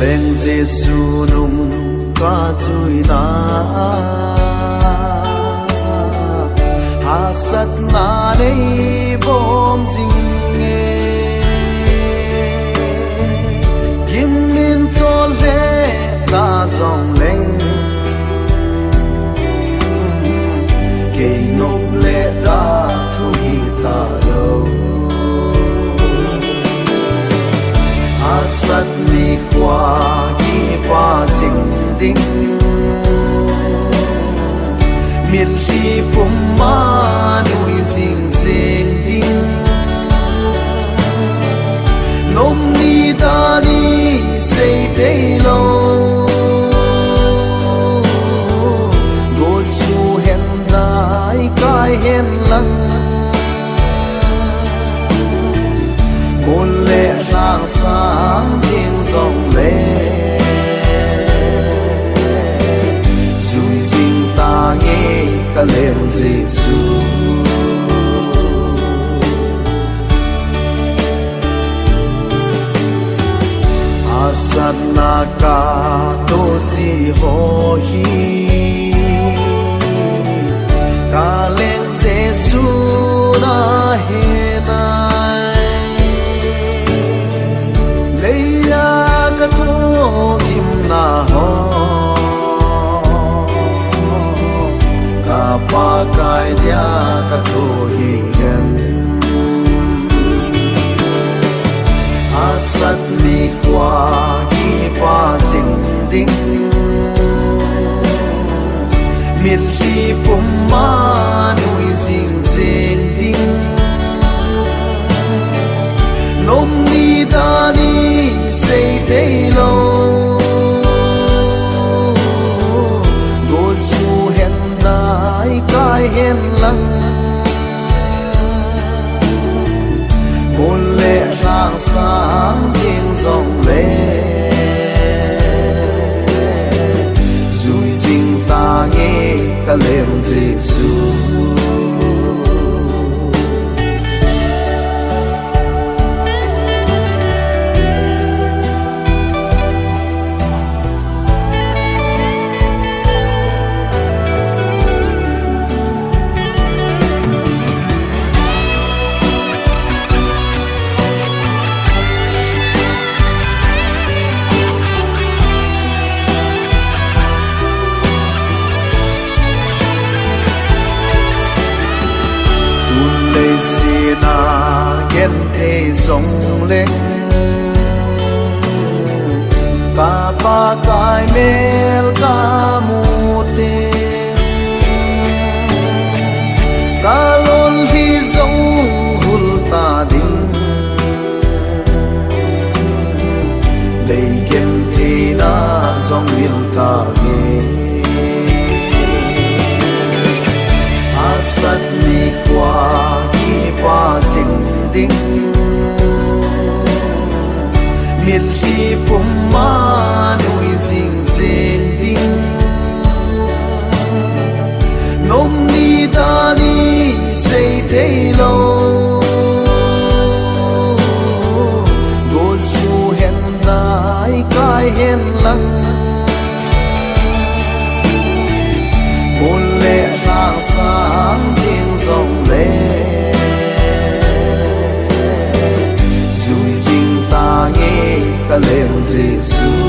lên Giêsu nung ca dùi ta hạ sát na đây bom dinh nghe kim min cho lệ ta dòng lên cây ngọc lệ đã thui ta đâu hạ sát mi qua đi qua dinh đinh miền li bom ma nuôi dinh dinh đinh nôm ni ta đi xây thế lâu ngồi su hẹn đại cái hẹn lăng một lệ lang sáng riêng dòng lệ dùi dinh ta nghe ca lêu Giêsu asana ka to si ho hi ca lêu Giêsu na he nai leia ka to im na ho ka pa kai dia ka to hi hen asat mi qua đi qua dinh đinh miền li bom ma nuôi dinh dinh đinh nôm ni ta đi xây thế lâu ngồi su hẹn đại cái hẹn lăng một lệ lang sáng riêng dòng lệ dùi dinh ta nghe ca lêu Giêsu na gen thế sông lên ca pa kai mel ca mu te ca lon hi sông hul ta ding lấy gen thế na sông mil ca ge asat mi qua qua dinh đinh miền li bom ma nuôi dinh dinh đinh nôm ni ta đi xây thế lâu ngồi su hẹn đại cái hẹn lăng một lệ lang sáng riêng dòng lệ dùi dinh ta nghe ca lêu Giêsu